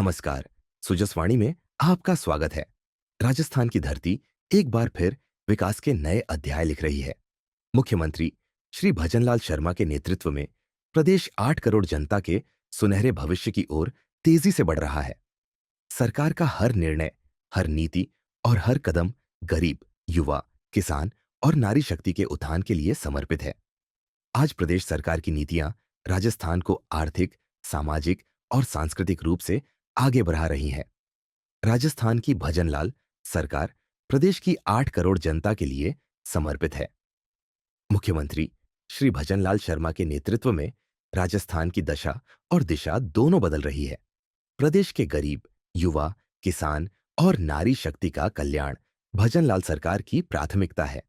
नमस्कार। सुजसवाणी में आपका स्वागत है। राजस्थान की धरती एक बार फिर विकास के नए अध्याय लिख रही है। मुख्यमंत्री श्री भजनलाल शर्मा के नेतृत्व में प्रदेश 8 करोड़ जनता के सुनहरे भविष्य की ओर तेजी से बढ़ रहा है। सरकार का हर निर्णय, हर नीति और हर कदम गरीब, युवा, किसान और नारी शक्ति के उत्थान के लिए समर्पित है। आज प्रदेश सरकार की नीतियां राजस्थान को आर्थिक, सामाजिक और सांस्कृतिक रूप से आगे बढ़ा रही हैं। राजस्थान की भजनलाल सरकार प्रदेश की 8 करोड़ जनता के लिए समर्पित है। मुख्यमंत्री श्री भजनलाल शर्मा के नेतृत्व में राजस्थान की दशा और दिशा दोनों बदल रही है। प्रदेश के गरीब, युवा, किसान और नारी शक्ति का कल्याण भजनलाल सरकार की प्राथमिकता है।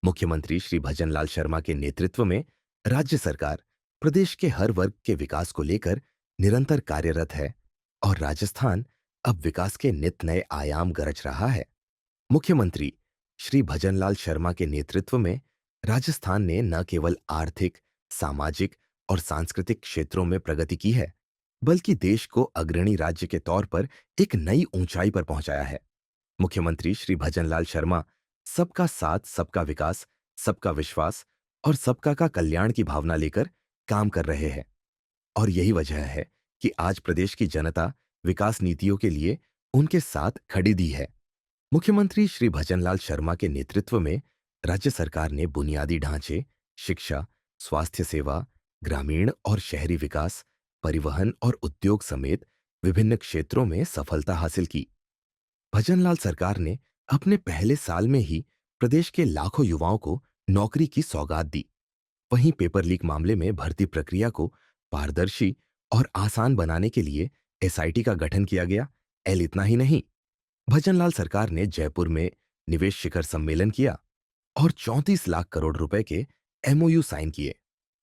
मुख्यमंत्री श्री भजनलाल शर्मा के नेतृत्व में राज्य सरकार प्रदेश के हर वर्ग के विकास को लेकर निरंतर कार्यरत है और राजस्थान अब विकास के नित नए आयाम गरज रहा है। मुख्यमंत्री श्री भजनलाल शर्मा के नेतृत्व में राजस्थान ने न केवल आर्थिक, सामाजिक और सांस्कृतिक क्षेत्रों में प्रगति की है, बल्कि देश को अग्रणी राज्य के तौर पर एक नई ऊंचाई पर पहुंचाया है। मुख्यमंत्री श्री भजनलाल शर्मा सबका साथ, सबका विकास, सबका विश्वास और सबका का कल्याण की भावना लेकर काम कर रहे हैं और यही वजह है कि आज प्रदेश की जनता विकास नीतियों के लिए उनके साथ खड़ी दी है। मुख्यमंत्री श्री भजनलाल शर्मा के नेतृत्व में राज्य सरकार ने बुनियादी ढांचे, शिक्षा, स्वास्थ्य सेवा, ग्रामीण और शहरी विकास, परिवहन और उद्योग समेत विभिन्न क्षेत्रों में सफलता हासिल की। भजनलाल सरकार ने अपने पहले साल में ही प्रदेश के लाखों युवाओं को नौकरी की सौगात दी। वहीं पेपर लीक मामले में भर्ती प्रक्रिया को पारदर्शी और आसान बनाने के लिए एसआईटी का गठन किया गया। इतना ही नहीं, भजनलाल सरकार ने जयपुर में निवेश शिखर सम्मेलन किया और 34 लाख करोड़ रुपए के एमओयू साइन किए।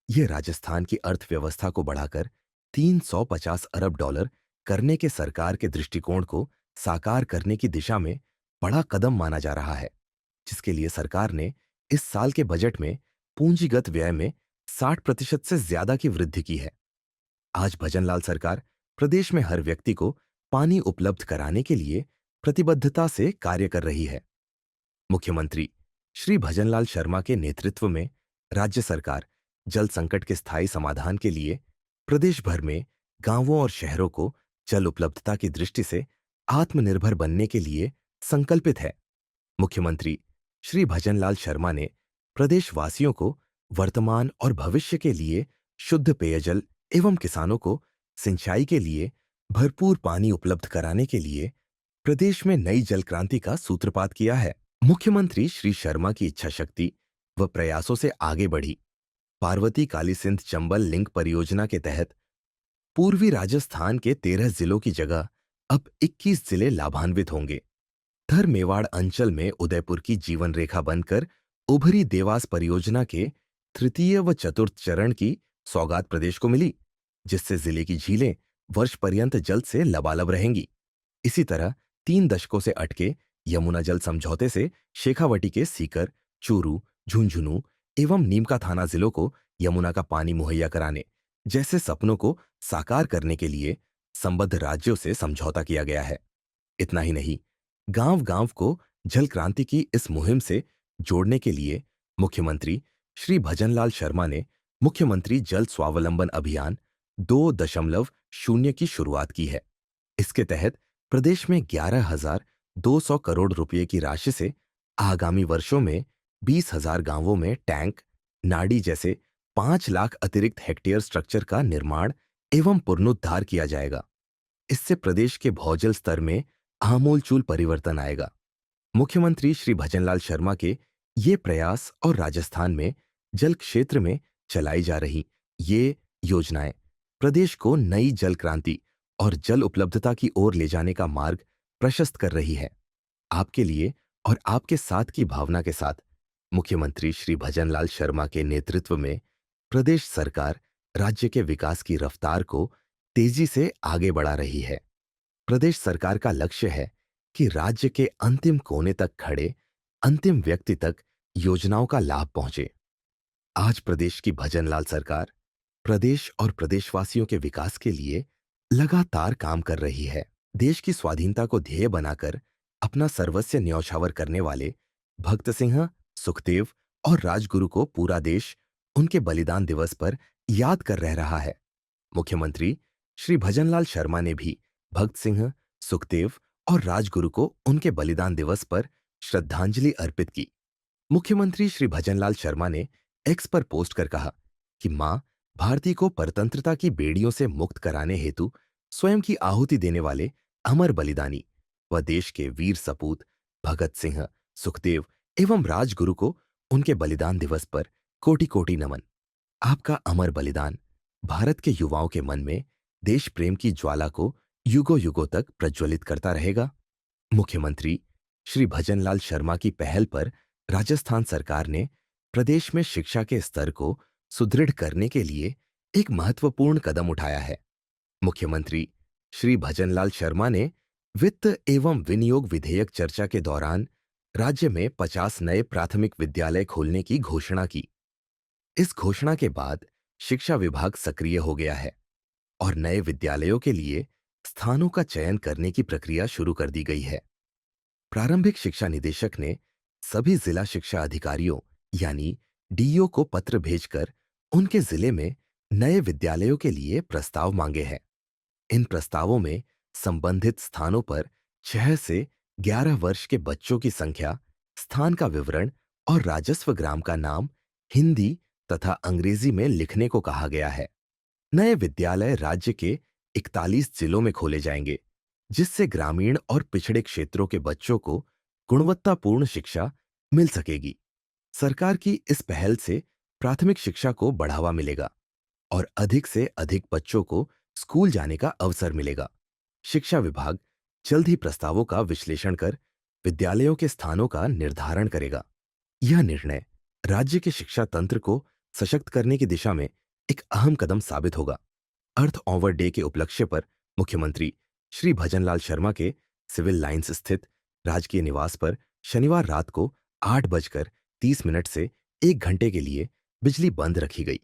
ये राजस्थान की अर्थव्यवस्था को बढ़ाकर 350 अरब डॉलर करने के सरकार के दृष्टिकोण को साकार करने की दिशा में बड़ा कदम माना जा रहा है, जिसके लिए सरकार ने इस साल के बजट में पूंजीगत व्यय में 60% से ज्यादा की वृद्धि की है। आज भजनलाल सरकार प्रदेश में हर व्यक्ति को पानी उपलब्ध कराने के लिए प्रतिबद्धता से कार्य कर रही है। मुख्यमंत्री श्री भजनलाल शर्मा के नेतृत्व में राज्य सरकार जल संकट के स्थायी समाधान के लिए प्रदेश भर में गांवों और शहरों को जल उपलब्धता की दृष्टि से आत्मनिर्भर बनने के लिए संकल्पित है। मुख्यमंत्री श्री भजनलाल शर्मा ने प्रदेशवासियों को वर्तमान और भविष्य के लिए शुद्ध पेयजल एवं किसानों को सिंचाई के लिए भरपूर पानी उपलब्ध कराने के लिए प्रदेश में नई जल क्रांति का सूत्रपात किया है। मुख्यमंत्री श्री शर्मा की इच्छा शक्ति व प्रयासों से आगे बढ़ी पार्वती काली सिंध चंबल लिंक परियोजना के तहत पूर्वी राजस्थान के 13 जिलों की जगह अब 21 जिले लाभान्वित होंगे। धर मेवाड़ अंचल में उदयपुर की जीवन रेखा बनकर उभरी देवास परियोजना के तृतीय व चतुर्थ चरण की सौगात प्रदेश को मिली, जिससे जिले की झीलें वर्ष पर्यंत जल से लबालब रहेंगी। इसी तरह 3 दशकों से अटके यमुना जल समझौते से शेखावटी के सीकर, चूरू, झुंझुनू एवं नीमका थाना जिलों को यमुना का पानी मुहैया कराने जैसे सपनों को साकार करने के लिए संबद्ध राज्यों से समझौता किया गया है। इतना ही नहीं, गांव-गांव को जल क्रांति की इस मुहिम से जोड़ने के लिए मुख्यमंत्री श्री भजनलाल शर्मा ने मुख्यमंत्री जल स्वावलंबन अभियान 2.0 की शुरुआत की है। इसके तहत प्रदेश में 11,200 करोड़ रुपए की राशि से आगामी वर्षों में 20,000 गांवों में टैंक, नाडी जैसे 5 लाख अतिरिक्त हेक्टेयर स्ट्रक्चर का निर्माण एवं पुनरुद्धार किया जाएगा। इससे प्रदेश के भौजल स्तर में आमूलचूल परिवर्तन आएगा। मुख्यमंत्री श्री भजनलाल शर्मा के ये प्रयास और राजस्थान में जल क्षेत्र में चलाई जा रही ये योजनाएं प्रदेश को नई जल क्रांति और जल उपलब्धता की ओर ले जाने का मार्ग प्रशस्त कर रही है। आपके लिए और आपके साथ की भावना के साथ मुख्यमंत्री श्री भजनलाल शर्मा के नेतृत्व में प्रदेश सरकार राज्य के विकास की रफ्तार को तेजी से आगे बढ़ा रही है। प्रदेश सरकार का लक्ष्य है कि राज्य के अंतिम कोने तक खड़े अंतिम व्यक्ति तक योजनाओं का लाभ पहुंचे। आज प्रदेश की भजनलाल सरकार प्रदेश और प्रदेशवासियों के विकास के लिए लगातार काम कर रही है। देश की स्वाधीनता को ध्येय बनाकर अपना सर्वस्व न्यौछावर करने वाले भगत सिंह, सुखदेव और राजगुरु को पूरा देश उनके बलिदान दिवस पर याद कर रह रहा है। मुख्यमंत्री श्री भजनलाल शर्मा ने भी भगत सिंह, सुखदेव और राजगुरु को उनके बलिदान दिवस पर श्रद्धांजलि अर्पित की। मुख्यमंत्री श्री भजनलाल शर्मा ने एक्स पर पोस्ट कर कहा कि मां भारती को परतंत्रता की बेड़ियों से मुक्त कराने हेतु स्वयं की आहुति देने वाले अमर बलिदानी व देश के वीर सपूत भगत सिंह, सुखदेव एवं राजगुरु को उनके बलिदान दिवस पर कोटि कोटि नमन। आपका अमर बलिदान भारत के युवाओं के मन में देश प्रेम की ज्वाला को युगों युगों तक प्रज्वलित करता रहेगा। मुख्यमंत्री श्री भजनलाल शर्मा की पहल पर राजस्थान सरकार ने प्रदेश में शिक्षा के स्तर को सुदृढ़ करने के लिए एक महत्वपूर्ण कदम उठाया है। मुख्यमंत्री श्री भजनलाल शर्मा ने वित्त एवं विनियोग विधेयक चर्चा के दौरान राज्य में 50 नए प्राथमिक विद्यालय खोलने की घोषणा की। इस घोषणा के बाद शिक्षा विभाग सक्रिय हो गया है और नए विद्यालयों के लिए स्थानों का चयन करने की प्रक्रिया शुरू कर दी गई है। प्रारंभिक शिक्षा निदेशक ने सभी जिला शिक्षा अधिकारियों यानी डीईओ को पत्र भेजकर उनके जिले में नए विद्यालयों के लिए प्रस्ताव मांगे हैं। इन प्रस्तावों में संबंधित स्थानों पर 6 से 11 वर्ष के बच्चों की संख्या, स्थान का विवरण और राजस्व ग्राम का नाम हिंदी तथा अंग्रेजी में लिखने को कहा गया है। नए विद्यालय राज्य के 41 जिलों में खोले जाएंगे, जिससे ग्रामीण और पिछड़े क्षेत्रों के बच्चों को गुणवत्तापूर्ण शिक्षा मिल सकेगी। सरकार की इस पहल से प्राथमिक शिक्षा को बढ़ावा मिलेगा और अधिक से अधिक बच्चों को स्कूल जाने का अवसर मिलेगा। शिक्षा विभाग जल्द ही प्रस्तावों का विश्लेषण कर विद्यालयों के स्थानों का निर्धारण करेगा। यह निर्णय राज्य के शिक्षा तंत्र को सशक्त करने की दिशा में एक अहम कदम साबित होगा। अर्थ ऑवर डे के उपलक्ष्य पर मुख्यमंत्री श्री भजनलाल शर्मा के सिविल लाइंस स्थित राजकीय निवास पर शनिवार रात को 8:30 से 1 घंटे के लिए बिजली बंद रखी गई।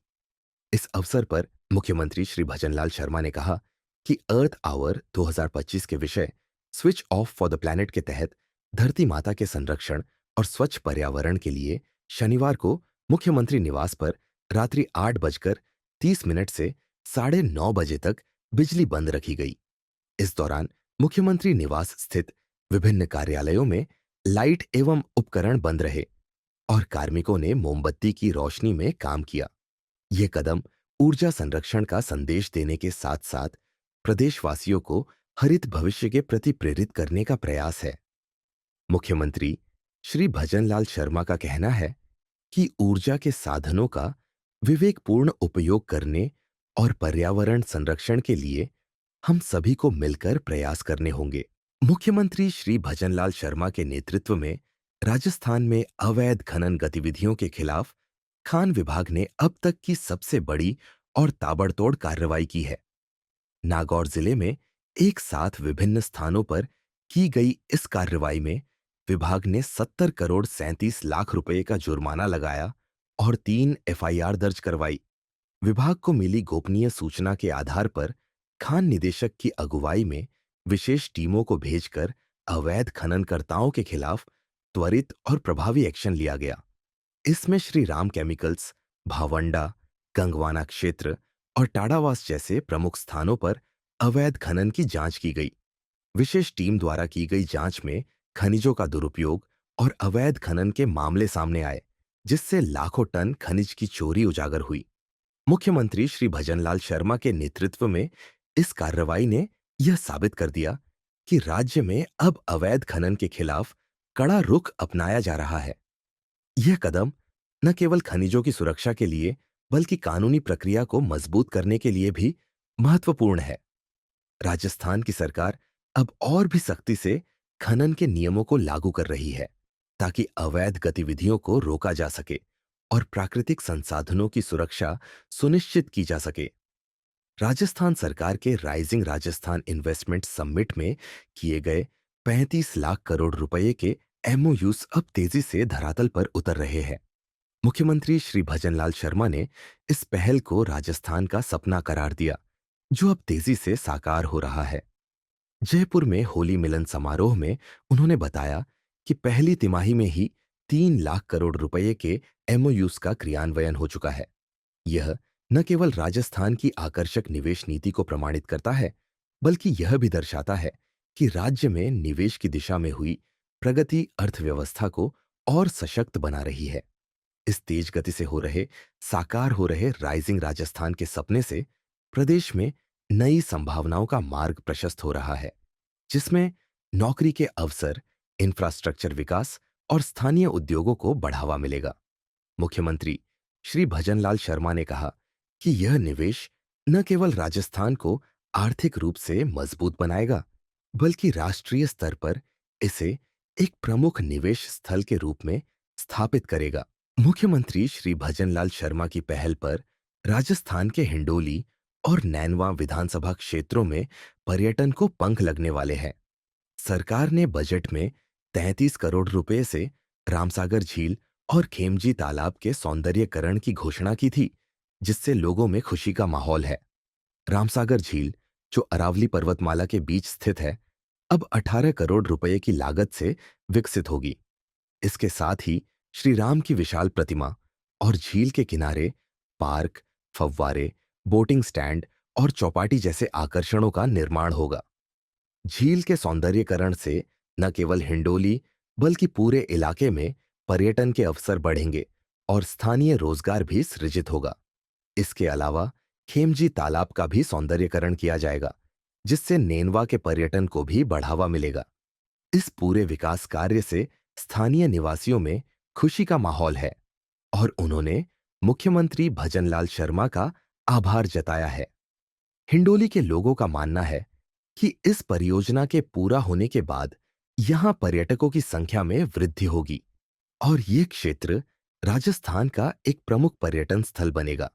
इस अवसर पर मुख्यमंत्री श्री भजनलाल शर्मा ने कहा कि अर्थ आवर 2025 के विषय switch off for the planet के तहत धरती माता के संरक्षण और स्वच्छ पर्यावरण के लिए शनिवार को मुख्यमंत्री निवास पर रात्रि 8:30 से 9:30 बजे तक बिजली बंद रखी गई। इस दौरान मुख्यमंत्री निवास स्थित विभिन्न कार्यालयों में लाइट एवं उपकरण बंद रहे और कार्मिकों ने मोमबत्ती की रोशनी में काम किया। यह कदम ऊर्जा संरक्षण का संदेश देने के साथ साथ प्रदेशवासियों को हरित भविष्य के प्रति प्रेरित करने का प्रयास है। मुख्यमंत्री श्री भजनलाल शर्मा का कहना है कि ऊर्जा के साधनों का विवेकपूर्ण उपयोग करने और पर्यावरण संरक्षण के लिए हम सभी को मिलकर प्रयास करने होंगे। मुख्यमंत्री श्री भजनलाल शर्मा के नेतृत्व में राजस्थान में अवैध खनन गतिविधियों के खिलाफ खान विभाग ने अब तक की सबसे बड़ी और ताबड़तोड़ कार्रवाई की है। नागौर जिले में एक साथ विभिन्न स्थानों पर की गई इस कार्रवाई में विभाग ने 70 करोड़ 37 लाख रुपए का जुर्माना लगाया और 3 एफआईआर दर्ज करवाई। विभाग को मिली गोपनीय सूचना के आधार पर खान निदेशक की अगुवाई में विशेष टीमों को भेजकर अवैध खननकर्ताओं के खिलाफ त्वरित और प्रभावी एक्शन लिया गया। इसमें श्री राम केमिकल्स, भावंडा, गंगवाना क्षेत्र और टाड़ावास जैसे प्रमुख स्थानों पर अवैध खनन की जांच की गई। विशेष टीम द्वारा की गई जांच में खनिजों का दुरुपयोग और अवैध खनन के मामले सामने आए, जिससे लाखों टन खनिज की चोरी उजागर हुई। मुख्यमंत्री श्री भजनलाल शर्मा के नेतृत्व में इस कार्रवाई ने यह साबित कर दिया कि राज्य में अब अवैध खनन के खिलाफ कड़ा रुख अपनाया जा रहा है। यह कदम न केवल खनिजों की सुरक्षा के लिए बल्कि कानूनी प्रक्रिया को मजबूत करने के लिए भी महत्वपूर्ण है। राजस्थान की सरकार अब और भी सख्ती से खनन के नियमों को लागू कर रही है ताकि अवैध गतिविधियों को रोका जा सके और प्राकृतिक संसाधनों की सुरक्षा सुनिश्चित की जा सके। राजस्थान सरकार के राइजिंग राजस्थान इन्वेस्टमेंट समिट में किए गए 35 लाख करोड़ रुपए के एमओयूज अब तेजी से धरातल पर उतर रहे हैं। मुख्यमंत्री श्री भजनलाल शर्मा ने इस पहल को राजस्थान का सपना करार दिया, जो अब तेजी से साकार हो रहा है। जयपुर में होली मिलन समारोह में उन्होंने बताया कि पहली तिमाही में ही 3 लाख करोड़ रुपए के एमओयूज का क्रियान्वयन हो चुका है। यह न केवल राजस्थान की आकर्षक निवेश नीति को प्रमाणित करता है, बल्कि यह भी दर्शाता है कि राज्य में निवेश की दिशा में हुई प्रगति अर्थव्यवस्था को और सशक्त बना रही है। इस तेज गति से साकार हो रहे राइजिंग राजस्थान के सपने से प्रदेश में नई संभावनाओं का मार्ग प्रशस्त हो रहा है, जिसमें नौकरी के अवसर, इंफ्रास्ट्रक्चर विकास और स्थानीय उद्योगों को बढ़ावा मिलेगा। मुख्यमंत्री श्री भजनलाल शर्मा ने कहा कि यह निवेश न केवल राजस्थान को आर्थिक रूप से मजबूत बनाएगा, बल्कि राष्ट्रीय स्तर पर इसे एक प्रमुख निवेश स्थल के रूप में स्थापित करेगा। मुख्यमंत्री श्री भजनलाल शर्मा की पहल पर राजस्थान के हिंडोली और नैनवा विधानसभा क्षेत्रों में पर्यटन को पंख लगने वाले हैं। सरकार ने बजट में 33 करोड़ रुपए से रामसागर झील और खेमजी तालाब के सौंदर्यीकरण की घोषणा की थी, जिससे लोगों में खुशी का माहौल है। रामसागर झील, जो अरावली पर्वतमाला के बीच स्थित है, अब 18 करोड़ रुपए की लागत से विकसित होगी। इसके साथ ही श्री राम की विशाल प्रतिमा और झील के किनारे पार्क, फव्वारे, बोटिंग स्टैंड और चौपाटी जैसे आकर्षणों का निर्माण होगा। झील के सौंदर्यीकरण से न केवल हिंडोली, बल्कि पूरे इलाके में पर्यटन के अवसर बढ़ेंगे और स्थानीय रोजगार भी सृजित होगा। इसके अलावा खेमजी तालाब का भी सौंदर्यीकरण किया जाएगा, जिससे नेनवा के पर्यटन को भी बढ़ावा मिलेगा। इस पूरे विकास कार्य से स्थानीय निवासियों में खुशी का माहौल है और उन्होंने मुख्यमंत्री भजनलाल शर्मा का आभार जताया है। हिंडोली के लोगों का मानना है कि इस परियोजना के पूरा होने के बाद यहां पर्यटकों की संख्या में वृद्धि होगी और ये क्षेत्र राजस्थान का एक प्रमुख पर्यटन स्थल बनेगा।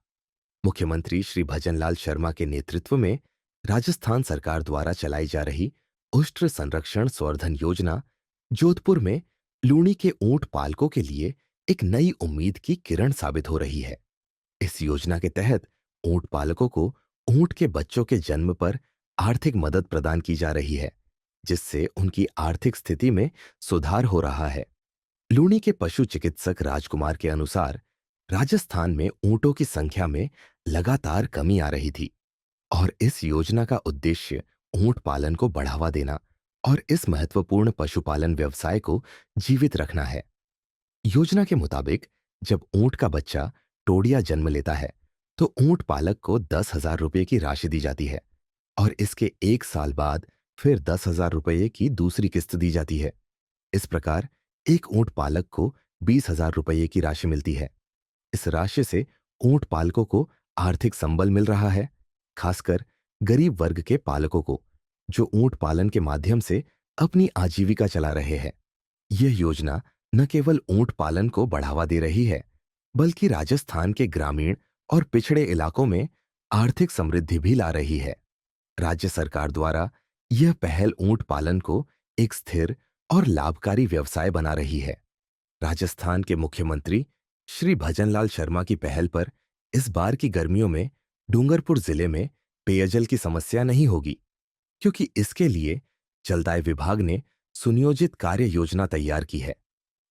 मुख्यमंत्री श्री भजनलाल शर्मा के नेतृत्व में राजस्थान सरकार द्वारा चलाई जा रही उष्ट्र संरक्षण संवर्धन योजना जोधपुर में लूणी के ऊंट पालकों के लिए एक नई उम्मीद की किरण साबित हो रही है। इस योजना के तहत ऊंट पालकों को ऊंट के बच्चों के जन्म पर आर्थिक मदद प्रदान की जा रही है, जिससे उनकी आर्थिक स्थिति में सुधार हो रहा है। लूणी के पशु चिकित्सक राजकुमार के अनुसार राजस्थान में ऊंटों की संख्या में लगातार कमी आ रही थी और इस योजना का उद्देश्य ऊंट पालन को बढ़ावा देना और इस महत्वपूर्ण पशुपालन व्यवसाय को जीवित रखना है। योजना के मुताबिक जब ऊंट का बच्चा टोडिया जन्म लेता है, तो ऊंट पालक को 10,000 रुपये की राशि दी जाती है और इसके 1 साल बाद फिर 10,000 रुपये की दूसरी किस्त दी जाती है। इस प्रकार एक ऊंट पालक को 20,000 रुपये की राशि मिलती है। इस राशि से ऊंट पालकों को आर्थिक संबल मिल रहा है, खासकर गरीब वर्ग के पालकों को, जो ऊंट पालन के माध्यम से अपनी आजीविका चला रहे हैं। यह योजना न केवल ऊंट पालन को बढ़ावा दे रही है, बल्कि राजस्थान के ग्रामीण और पिछड़े इलाकों में आर्थिक समृद्धि भी ला रही है। राज्य सरकार द्वारा यह पहल ऊंट पालन को एक स्थिर और लाभकारी व्यवसाय बना रही है। राजस्थान के मुख्यमंत्री श्री भजनलाल शर्मा की पहल पर इस बार की गर्मियों में डूंगरपुर जिले में पेयजल की समस्या नहीं होगी, क्योंकि इसके लिए जलदाय विभाग ने सुनियोजित कार्य योजना तैयार की है।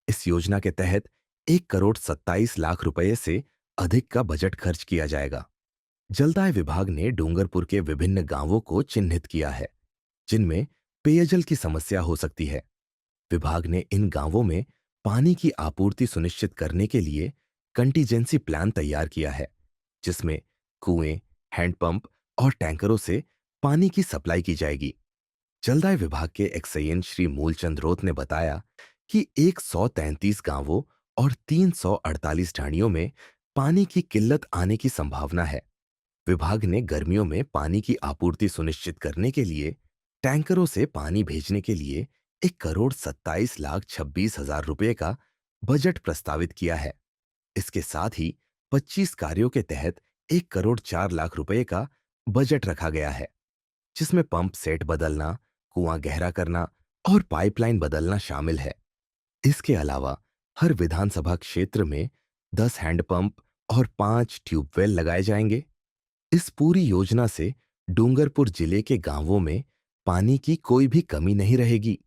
इस योजना के तहत 1 करोड़ 27 लाख रुपए से अधिक का बजट खर्च किया जाएगा। जलदाय विभाग ने डूंगरपुर के विभिन्न गांवों को चिन्हित किया है, जिनमें पेयजल की समस्या हो सकती है। विभाग ने इन गांवों में पानी की आपूर्ति सुनिश्चित करने के लिए कंटीजेंसी प्लान तैयार किया है, जिसमें कुएं, हैंडपंप और टैंकरों से पानी की सप्लाई की जाएगी। जलदाय विभाग के एक्सईएन श्री मूलचंद रोत ने बताया कि 133 गांवों और 348 ढाणियों में पानी की किल्लत आने की संभावना है। विभाग ने गर्मियों में पानी की आपूर्ति सुनिश्चित करने के लिए टैंकरों से पानी भेजने के लिए 1 करोड़ 27 लाख 26 हजार रुपये का बजट प्रस्तावित किया है। इसके साथ ही 25 कार्यों के तहत 1 करोड़ 4 लाख रुपये का बजट रखा गया है, जिसमें पंप सेट बदलना, कुआं गहरा करना और पाइपलाइन बदलना शामिल है। इसके अलावा हर विधानसभा क्षेत्र में 10 हैंडपंप और 5 ट्यूबवेल लगाए जाएंगे। इस पूरी योजना से डूंगरपुर जिले के गांवों में पानी की कोई भी कमी नहीं रहेगी।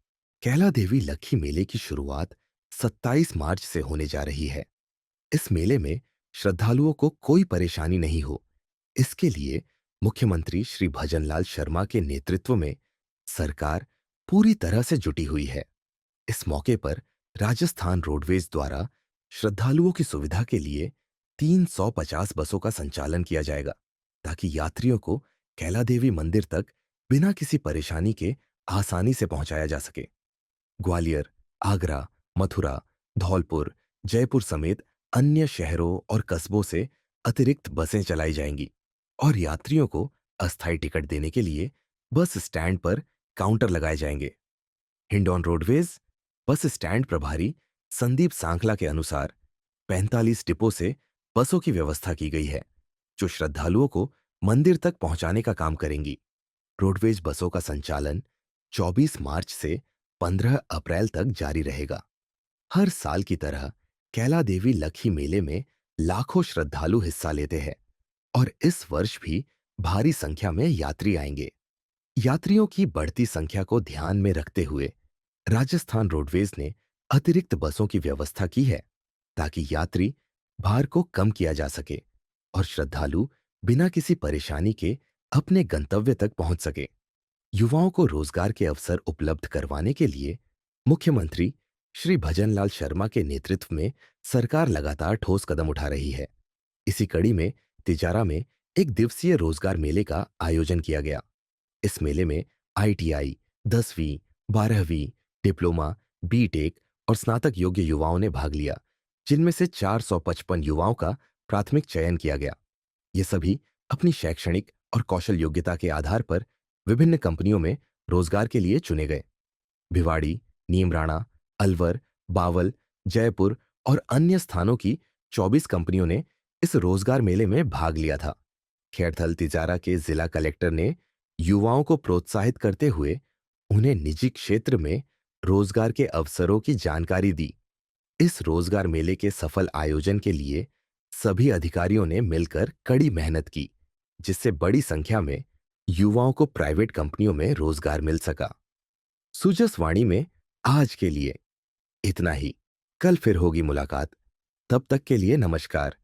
कैला देवी लक्की मेले की शुरुआत 27 मार्च से होने जा रही है। इस मेले में श्रद्धालुओं को कोई परेशानी नहीं हो, इसके लिए मुख्यमंत्री श्री भजनलाल शर्मा के नेतृत्व में सरकार पूरी तरह से जुटी हुई है। इस मौके पर राजस्थान रोडवेज द्वारा श्रद्धालुओं की सुविधा के लिए 350 बसों का संचालन किया जाएगा, ताकि यात्रियों को कैला देवी मंदिर तक बिना किसी परेशानी के आसानी से पहुंचाया जा सके। ग्वालियर, आगरा, मथुरा, धौलपुर, जयपुर समेत अन्य शहरों और कस्बों से अतिरिक्त बसें चलाई जाएंगी और यात्रियों को अस्थायी टिकट देने के लिए बस स्टैंड पर काउंटर लगाए जाएंगे। हिंडौन रोडवेज बस स्टैंड प्रभारी संदीप सांखला के अनुसार 45 डिपो से बसों की व्यवस्था की गई है, जो श्रद्धालुओं को मंदिर तक पहुंचाने का काम करेंगी। रोडवेज बसों का संचालन 24 मार्च से 15 अप्रैल तक जारी रहेगा। हर साल की तरह कैला देवी लक्की मेले में लाखों श्रद्धालु हिस्सा लेते हैं और इस वर्ष भी भारी संख्या में यात्री आएंगे। यात्रियों की बढ़ती संख्या को ध्यान में रखते हुए राजस्थान रोडवेज ने अतिरिक्त बसों की व्यवस्था की है, ताकि यात्री भार को कम किया जा सके और श्रद्धालु बिना किसी परेशानी के अपने गंतव्य तक पहुंच सके। युवाओं को रोजगार के अवसर उपलब्ध करवाने के लिए मुख्यमंत्री श्री भजनलाल शर्मा के नेतृत्व में सरकार लगातार ठोस कदम उठा रही है। इसी कड़ी में तिजारा में एक दिवसीय रोजगार मेले का आयोजन किया गया। इस मेले में आईटीआई, 10वीं, 12वीं, डिप्लोमा, बीटेक और स्नातक योग्य युवाओं ने भाग लिया, जिनमें से 455 युवाओं का प्राथमिक चयन किया गया। ये सभी अपनी शैक्षणिक और कौशल योग्यता के आधार पर विभिन्न कंपनियों में रोजगार के लिए चुने गए। भिवाड़ी, नीमराणा, अलवर, बावल, जयपुर और अन्य स्थानों की 24 कंपनियों ने इस रोजगार मेले में भाग लिया था। खेड़थल तिजारा के जिला कलेक्टर ने युवाओं को प्रोत्साहित करते हुए उन्हें निजी क्षेत्र में रोजगार के अवसरों की जानकारी दी। इस रोजगार मेले के सफल आयोजन के लिए सभी अधिकारियों ने मिलकर कड़ी मेहनत की, जिससे बड़ी संख्या में युवाओं को प्राइवेट कंपनियों में रोजगार मिल सका। सुजस वाणी में आज के लिए इतना ही। कल फिर होगी मुलाकात। तब तक के लिए नमस्कार।